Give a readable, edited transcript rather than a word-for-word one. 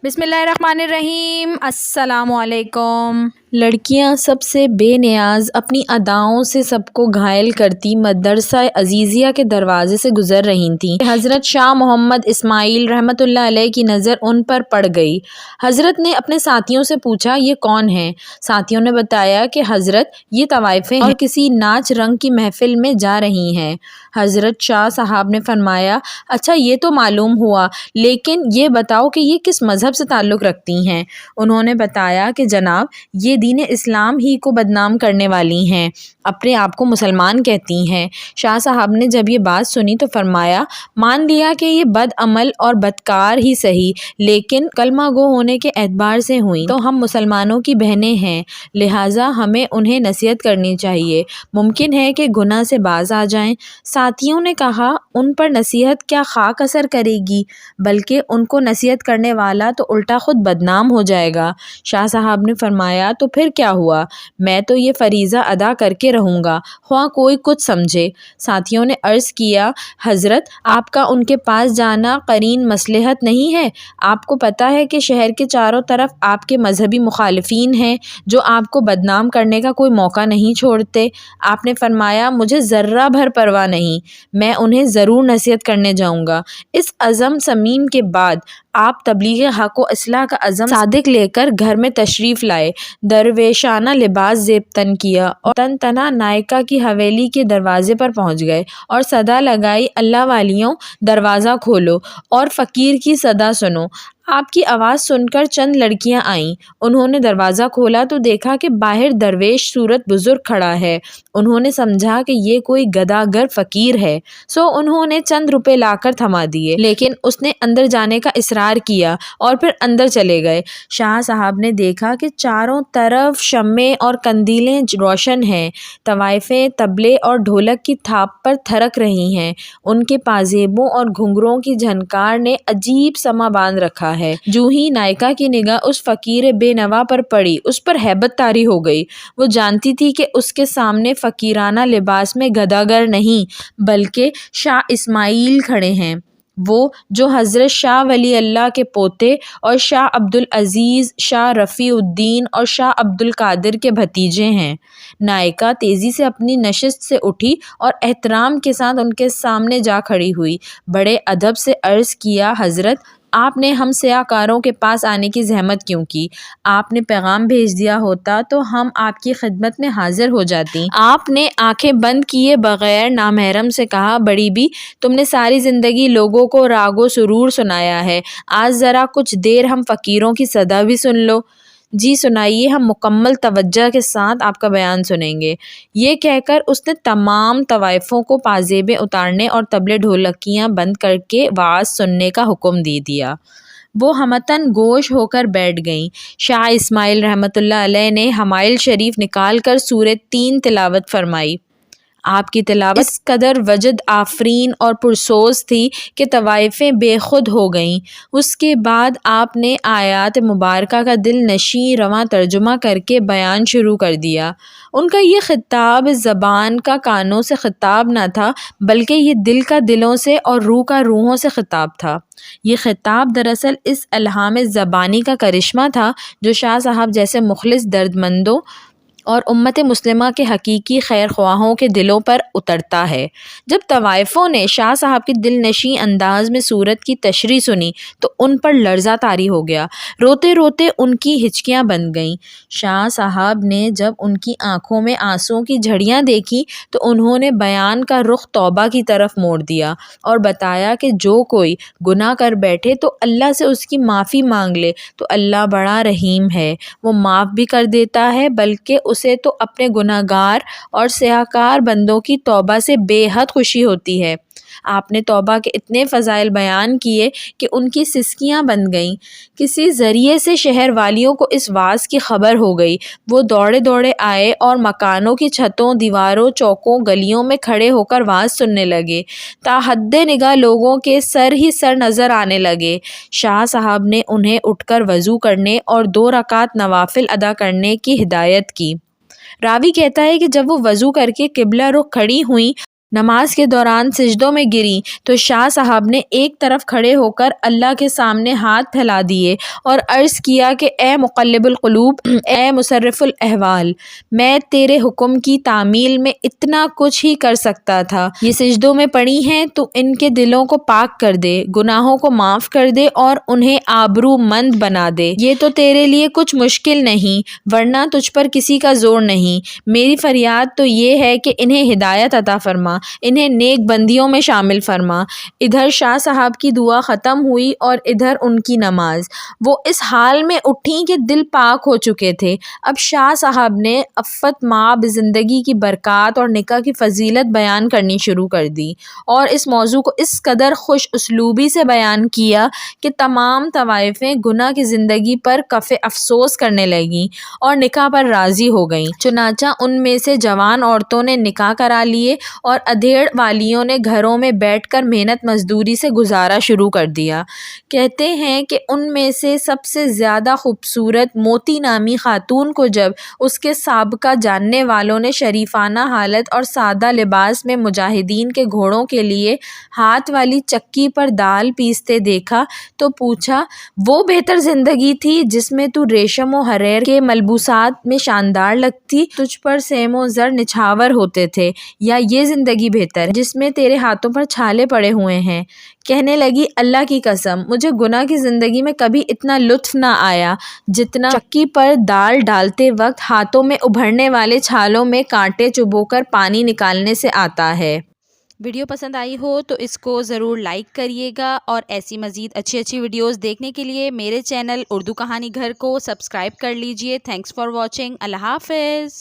बिस्मिल्लाहिर्रहमानिर्रहीम। अस्सलाम वालेकुम। लड़कियां सबसे बेनियाज अपनी अदाओं से सबको घायल करती मदरसा अजीज़िया के दरवाजे से गुजर रही थीं। हज़रत शाह मोहम्मद इस्माइल रहमतुल्लाह अलैह की नज़र उन पर पड़ गई। हज़रत ने अपने साथियों से पूछा, ये कौन हैं? साथियों ने बताया कि हज़रत ये तवाइफ़ें और किसी नाच रंग की महफिल में जा रही हैं। हज़रत शाह साहब ने फरमाया, अच्छा ये तो मालूम हुआ, लेकिन ये बताओ कि ये किस मज़हब से ताल्लुक़ रखती हैं? उन्होंने बताया कि जनाब ये दीन इस्लाम ही को बदनाम करने वाली हैं, अपने आप को मुसलमान कहती हैं। शाह साहब ने जब ये बात सुनी तो फरमाया, मान लिया कि ये बद अमल और बदकार ही सही, लेकिन कलमा गो होने के एतबार से हुई तो हम मुसलमानों की बहनें हैं, लिहाजा हमें उन्हें नसीहत करनी चाहिए, मुमकिन है कि गुनाह से बाज आ जाएं। साथियों ने कहा, उन पर नसीहत क्या खाक असर करेगी, बल्कि उनको नसीहत करने वाला तो उल्टा खुद बदनाम हो जाएगा। शाह साहब ने फरमाया, तो फिर क्या हुआ, मैं तो ये फरीज़ा अदा करके रहूँगा, ख्वाह कोई कुछ समझे। साथियों ने अर्ज़ किया, हज़रत आपका उनके पास जाना करीन मसलहत नहीं है? आपको पता है कि शहर के चारों तरफ आपके मजहबी मुखालिफिन हैं जो आपको बदनाम करने का कोई मौका नहीं छोड़ते। आपने फरमाया, मुझे ज़र्रा भर परवाह नहीं, मैं उन्हें ज़रूर नसीहत करने जाऊँगा। इस अज़म समीम के बाद आप तबलीग हक़ व इस्लाह का अज़म सादिक लेकर घर में तशरीफ़ लाए, दरवेशाना लिबास ज़ेब तन किया और तन तना नायका की हवेली के दरवाज़े पर पहुँच गए और सदा लगाई, अल्लाह वालियों दरवाज़ा खोलो और फ़कीर की सदा सुनो। आपकी आवाज़ सुनकर चंद लड़कियां आईं। उन्होंने दरवाज़ा खोला तो देखा कि बाहर दरवेश सूरत बुजुर्ग खड़ा है। उन्होंने समझा कि ये कोई गदागर फ़कीर है, सो उन्होंने चंद रुपए लाकर थमा दिए, लेकिन उसने अंदर जाने का इसरार किया और फिर अंदर चले गए। शाह साहब ने देखा कि चारों तरफ शम्मे और कंदीलें रोशन हैं, तवाइफ़ें तबले और ढोलक की थाप पर थरक रही हैं, उनके पाजेबों और घुंघरों की झनकार ने अजीब समा बांध रखा है। जूं ही नायका की निगाह उस फ़कीर बेनवा पर पड़ी, उस पर हैबत तारी हो गई। वो जानती थी कि उसके सामने फ़कीराना लिबास में गदागर नहीं बल्कि शाह इस्माइल खड़े हैं, वो जो हज़रत शाह वली अल्लाह के पोते और शाह अब्दुल अज़ीज़, शाह रफ़ीउद्दीन और शाह अब्दुल कादिर के भतीजे हैं। नायका तेज़ी से अपनी नशिस्त से उठी और एहतराम के साथ उनके सामने जा खड़ी हुई। बड़े अदब से अर्ज़ किया, हज़रत आपने हम सियाकारों के पास आने की जहमत क्यों की? आपने पैगाम भेज दिया होता तो हम आपकी खिदमत में हाजिर हो जाती। आपने आंखें बंद किए बगैर नामहरम से कहा, बड़ी भी तुमने सारी ज़िंदगी लोगों को रागो सुरूर सुनाया है, आज ज़रा कुछ देर हम फ़कीरों की सदा भी सुन लो। जी सुनाइए, हम मुकम्मल तवज्जो के साथ आपका बयान सुनेंगे। ये कहकर उसने तमाम तवाइफ़ों को पाजेबें उतारने और तबले ढोलकियाँ बंद करके वाज़ सुनने का हुक्म दे दिया। वो हमतन गोश होकर बैठ गईं। शाह इस्माइल रहमतुल्लाह अलैह ने हमाइल शरीफ निकाल कर सूरत 3 तिलावत फरमाई। आपकी तिलावत इस कदर वजद आफरीन और पुरसोज थी कि तवाइफ़ें बेखुद हो गईं। उसके बाद आपने आयात मुबारका का दिल नशी रवां तर्जुमा करके बयान शुरू कर दिया। उनका ये खिताब इस ज़बान का कानों से खिताब न था, बल्कि ये दिल का दिलों से और रूह का रूहों से खिताब था। ये खिताब दरअसल इस इल्हाम ज़बानी का करिश्मा था जो शाह साहब जैसे मुखलिस दर्दमंदों और उम्मत मुस्लिमा के हकीकी खैर ख्वाहों के दिलों पर उतरता है। जब तवाइफ़ों ने शाह साहब के दिल नशी अंदाज में सूरत की तशरीह सुनी तो उन पर लर्ज़ा तारी हो गया, रोते रोते उनकी हिचकियाँ बन गईं। शाह साहब ने जब उनकी आँखों में आंसुओं की झड़ियाँ देखी तो उन्होंने बयान का रुख तौबा की तरफ मोड़ दिया और बताया कि जो कोई गुनाह कर बैठे तो अल्लाह से उसकी माफ़ी मांग ले तो अल्लाह बड़ा रहीम है, वो माफ़ भी कर देता है, बल्कि उसे तो अपने गुनाहगार और सियाकार बंदों की तौबा से बेहद खुशी होती है। आपने तौबा के इतने फ़ज़ाइल बयान किए कि उनकी सिसकियाँ बन गईं। किसी ज़रिए से शहर वालियों को इस वाज़ की खबर हो गई। वो दौड़े दौड़े आए और मकानों की छतों, दीवारों, चौकों, गलियों में खड़े होकर वाज़ सुनने लगे। ताहद्दे निगाह लोगों के सर ही सर नज़र आने लगे। शाह साहब ने उन्हें उठकर वज़ू करने और 2 रकात नवाफिल अदा करने की हिदायत की। रावी कहता है कि जब वो वज़ू करके किबला रुख खड़ी हुई, نماز کے دوران سجدوں میں گری تو شاہ صاحب نے ایک طرف کھڑے ہو کر اللہ کے سامنے ہاتھ پھیلا دیے اور عرض کیا کہ اے مقلب القلوب، اے مصرف الاحوال، میں تیرے حکم کی تعمیل میں اتنا کچھ ہی کر سکتا تھا۔ یہ سجدوں میں پڑی ہیں تو ان کے دلوں کو پاک کر دے، گناہوں کو معاف کر دے اور انہیں آبرو مند بنا دے۔ یہ تو تیرے لیے کچھ مشکل نہیں، ورنہ تجھ پر کسی کا زور نہیں۔ میری فریاد تو یہ ہے کہ انہیں ہدایت عطا فرما، انہیں نیک بندیوں میں شامل فرما۔ ادھر شاہ صاحب کی دعا ختم ہوئی اور ادھر ان کی نماز۔ وہ اس حال میں اٹھیں کہ دل پاک ہو چکے تھے۔ اب شاہ صاحب نے عفت مآب زندگی کی برکات اور نکاح کی فضیلت بیان کرنی شروع کر دی اور اس موضوع کو اس قدر خوش اسلوبی سے بیان کیا کہ تمام طوائفیں گناہ کی زندگی پر کف افسوس کرنے لگیں اور نکاح پر راضی ہو گئیں۔ چنانچہ ان میں سے جوان عورتوں نے نکاح کرا لیے اور ادھیڑ والیوں نے گھروں میں بیٹھ کر محنت مزدوری سے گزارا شروع کر دیا۔ کہتے ہیں کہ ان میں سے سب سے زیادہ خوبصورت موتی نامی خاتون کو جب اس کے سابقہ جاننے والوں نے شریفانہ حالت اور سادہ لباس میں مجاہدین کے گھوڑوں کے لیے ہاتھ والی چکی پر دال پیستے دیکھا تو پوچھا، وہ بہتر زندگی تھی جس میں تو ریشم و حریر کے ملبوسات میں شاندار لگتی، تجھ پر سیم و زر نچھاور ہوتے تھے، یا یہ زندگی بہتر جس میں تیرے ہاتھوں پر چھالے پڑے ہوئے ہیں؟ کہنے لگی، اللہ کی قسم، مجھے گناہ کی زندگی میں کبھی اتنا لطف نہ آیا جتنا چکی پر دال ڈالتے وقت ہاتھوں میں ابھرنے والے چھالوں میں کانٹے چبو کر پانی نکالنے سے آتا ہے۔ ویڈیو پسند آئی ہو تو اس کو ضرور لائک کریے گا اور ایسی مزید اچھی ویڈیوز دیکھنے کے لیے میرے چینل اردو کہانی گھر کو سبسکرائب کر لیجئے۔ Thanks for watching. اللہ حافظ۔